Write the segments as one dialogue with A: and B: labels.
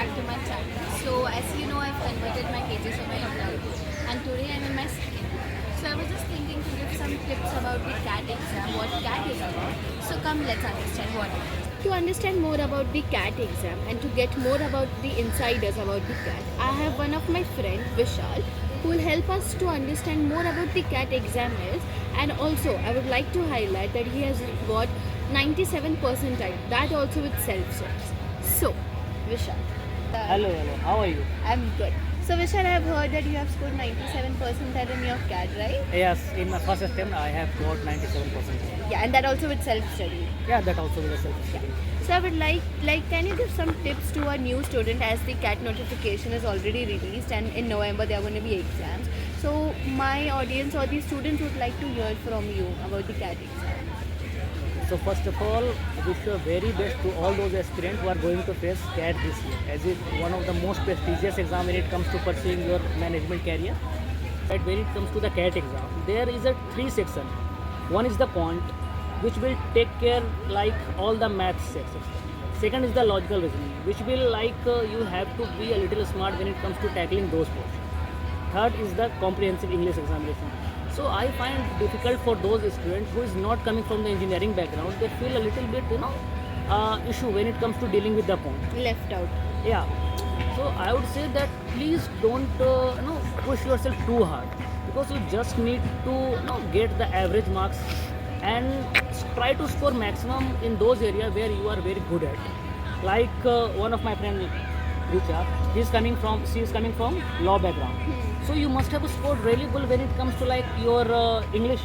A: back to my channel. So as you know, I've converted my pages over online and today I'm in my second. So I was just thinking to give some tips about the CAT exam, what CAT is about. So come, let's understand what it is. To understand more about the CAT exam and to get more about the insiders about the CAT, I have one of my friend Vishal who will help us to understand more about the CAT exam is, and also I would like to highlight that he has got 97 percentile, that also with self-studies. So, Vishal.
B: Hello, how are you?
A: I'm good. So, Vishal, I have heard that you have scored 97 percentile in your CAT, right?
B: Yes, in my first attempt I have got 97%.
A: Yeah, and that also with self-study.
B: Yeah, that also will self.
A: Yeah. So I would like, can you give some tips to a new student as the CAT notification is already released and in November there are going to be exams. So my audience or the students would like to hear from you about the CAT exam.
B: So first of all, I wish you very best to all those aspirants who are going to face CAT this year, as it's one of the most prestigious exam when it comes to pursuing your management career. But when it comes to the CAT exam, there is a 3 section. One is the quant, which will take care like all the math sections. Second is the logical reasoning, which will you have to be a little smart when it comes to tackling those portions. Third is the comprehensive English examination. So I find difficult for those students who is not coming from the engineering background. They feel a little bit issue when it comes to dealing with the quant.
A: Left out.
B: Yeah. So I would say that please don't push yourself too hard, because you just need to get the average marks and try to score maximum in those areas where you are very good at. Like one of my friend Richa, she is coming from law background. So you must have scored really good when it comes to like your English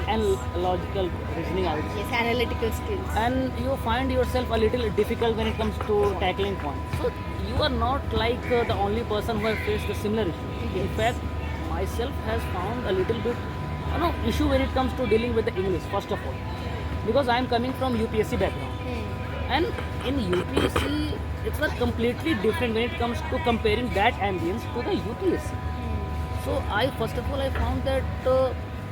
B: and logical reasoning, I would say.
A: Yes, analytical skills.
B: And you find yourself a little difficult when it comes to tackling points. So you are not like the only person who has faced a similar issue.
A: Yes.
B: In fact, myself has found a little bit issue when it comes to dealing with the English, first of all, because I am coming from UPSC background. And in UPSC, it's not completely different when it comes to comparing that ambience to the UPSC. So I first of all I found that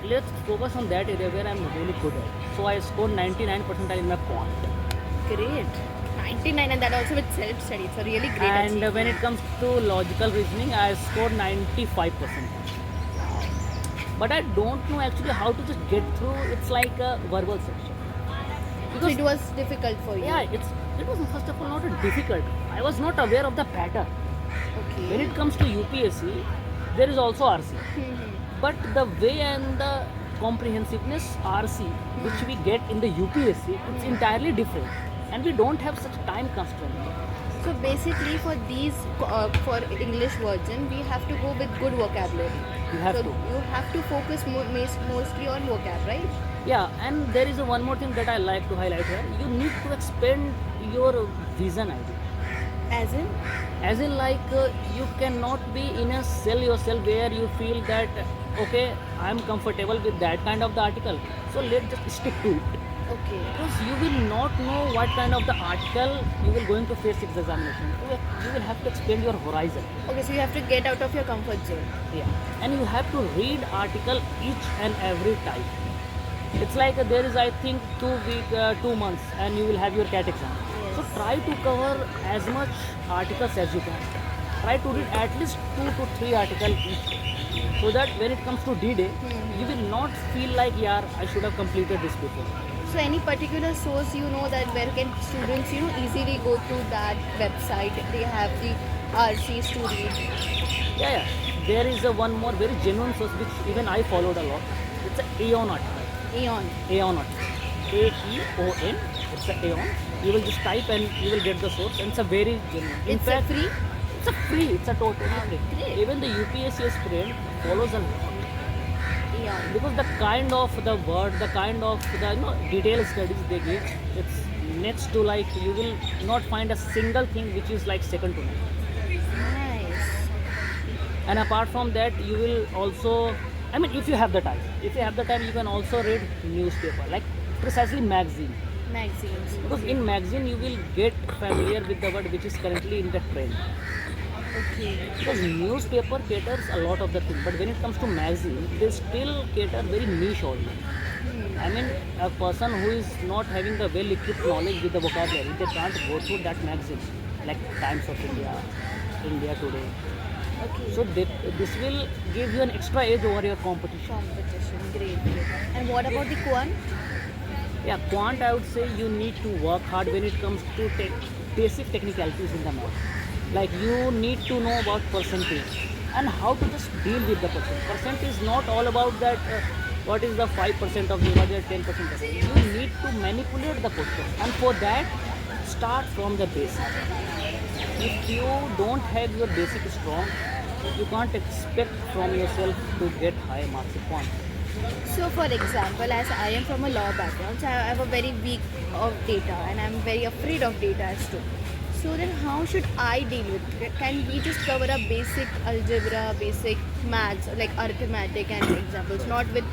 B: let's focus on that area where I'm really good at. So I scored 99 percentile in my quant.
A: Great. 99, and that also with self-study. It's a really great
B: And
A: achievement.
B: when it comes to logical reasoning, I scored 95%. But I don't know actually how to just get through. It's like a verbal section.
A: So it was difficult for you.
B: Yeah, it was first of all not a difficult. I was not aware of the pattern.
A: Okay.
B: When it comes to UPSC, there is also RC. But the way and the comprehensiveness RC which we get in the UPSC, it's entirely different. And we don't have such time constraint.
A: So basically, for these for English version, we have to go with good vocabulary.
B: You have
A: so
B: to.
A: you have to focus mostly on vocab, right?
B: Yeah, and there is one more thing that I like to highlight here. You need to expand your vision idea.
A: As in?
B: As in you cannot be in a cell yourself where you feel that okay, I am comfortable with that kind of the article. So let's just stick to it.
A: Okay.
B: Because you will not know what kind of the article you will going to face in the examination. You will have to expand your horizon.
A: Okay, so you have to get out of your comfort zone.
B: Yeah. And you have to read article each and every time. It's like there is I think 2 months and you will have your CAT exam.
A: Yes.
B: So try to cover as much articles as you can. Try to read at least 2 to 3 articles each day. So that when it comes to D-Day, you will not feel like I should have completed this before.
A: So any particular source that where can students easily go to that website? They have the RCs to read.
B: Yeah. There is one more very genuine source which even I followed a lot. It's an Aeon article. Aeon article. AEON. It's an Aeon. You will just type and you will get the source, and it's a very genuine. In
A: It's
B: fact,
A: free?
B: It's a free. It's a totally free.
A: Great.
B: Even the UPSC aspirant follows a lot.
A: Yeah.
B: Because the kind of the word, the kind of the detailed studies they give, it's next to you will not find a single thing which is like second to none.
A: Nice.
B: And apart from that, you will also, if you have the time, you can also read newspaper, like precisely magazine.
A: Magazines.
B: Because in magazine you will get familiar with the word which is currently in the trend.
A: Okay.
B: Because newspaper caters a lot of the thing, but when it comes to magazine, they still cater very niche audience. A person who is not having the well-equipped knowledge with the vocabulary, they can't go through that magazine. like Times of India, India Today.
A: Okay.
B: So this will give you an extra edge over your competition.
A: Competition, great, great. And what about the quant?
B: Yeah, quant, I would say you need to work hard when it comes to basic technicalities in the math. Like you need to know about percentage and how to just deal with the percent. Percent is not all about that. What is the 5% of the budget, 10% of it. You need to manipulate the question, and for that, start from the basic. If you don't have your basic strong, you can't expect from yourself to get high marks in quant.
A: So, for example, as I am from a law background, so I have a very weak of data, and I'm very afraid of data as too. So then, how should I deal with it? Can we just cover up basic algebra, basic maths, like arithmetic and examples, not with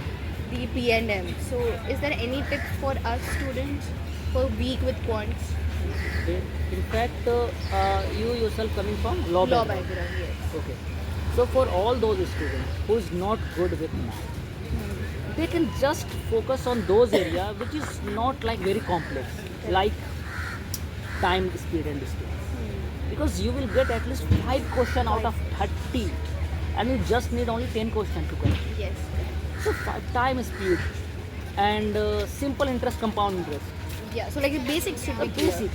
A: the P and M? So, is there any tips for us students for weak with quants?
B: Okay. In fact, you yourself coming from law
A: Law
B: background.
A: background, yes.
B: Okay. So for all those students who is not good with math, they can just focus on those areas which is not like very complex, like time, speed, and distance. Because you will get at least 5 questions out of 30, and you just need only 10 questions to correct.
A: Yes.
B: So time, speed, and simple interest, compound interest.
A: Yeah. So like the basics should
B: The
A: be clear.
B: basic.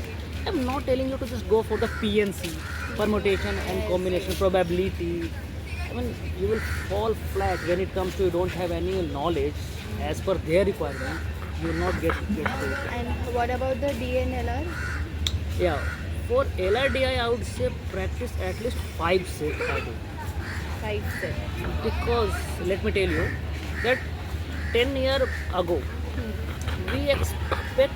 B: I'm not telling you to just go for the PNC, permutation and combination, probability. I mean, you will fall flat when it comes to you don't have any knowledge as per their requirement. You will not get through it.
A: And what about the DNLR?
B: Yeah, for LRDI, I would say practice at least 5 sets a day.
A: 5 set.
B: Because let me tell you that 10 years ago, we expect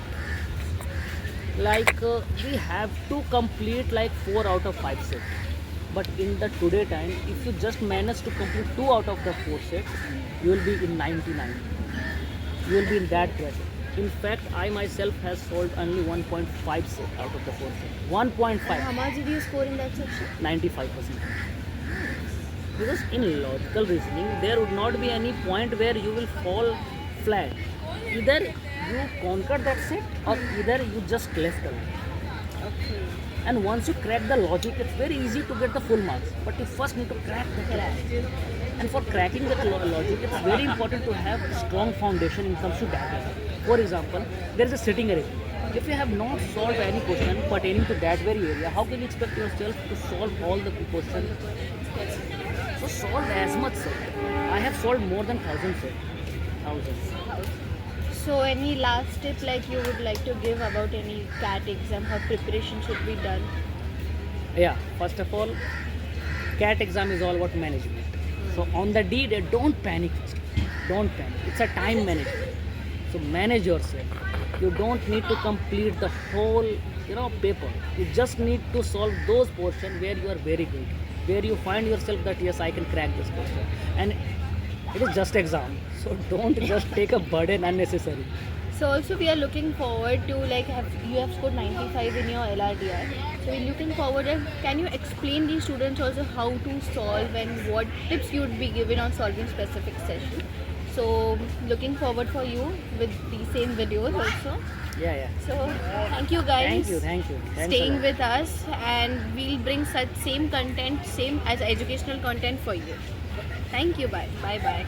B: like we have to complete like 4 out of 5 sets. But in the today time, if you just manage to complete 2 out of the 4 sets, you will be in 99. You will be in that bracket. In fact, I myself has solved only 1.5 set out of the 4 sets. 1.5,
A: And how much did you score in that section?
B: 95%. Because in logical reasoning, there would not be any point where you will fall flat. Either you conquer that set or either you just left alone.
A: Okay.
B: And once you crack the logic, it's very easy to get the full marks. But you first need to crack the logic. And for cracking that logic, it's very important to have a strong foundation in comes to data. For example, there is a sitting arithmetic. If you have not solved any question pertaining to that very area, how can you expect yourself to solve all the questions? So solve as much set. I have solved more than 1,000 set. Thousands.
A: So any last tip like you would like to give about any CAT exam, how preparation should be done?
B: Yeah, first of all, CAT exam is all about management. So on the D day, don't panic. Don't panic. It's a time management. So manage yourself. You don't need to complete the whole, paper. You just need to solve those portions where you are very good, where you find yourself that yes, I can crack this question. And it is just exam. So don't just take a burden unnecessary.
A: So also we are looking forward to you have scored 95 in your LRDR. So we're looking forward and can you explain these students also how to solve and what tips you would be given on solving specific session. So looking forward for you with the same videos also.
B: Yeah.
A: So thank you guys.
B: Thank you. Thanks
A: Staying
B: a lot.
A: with us, and we'll bring such same content, same as educational content for you. Thank you. Bye. Bye.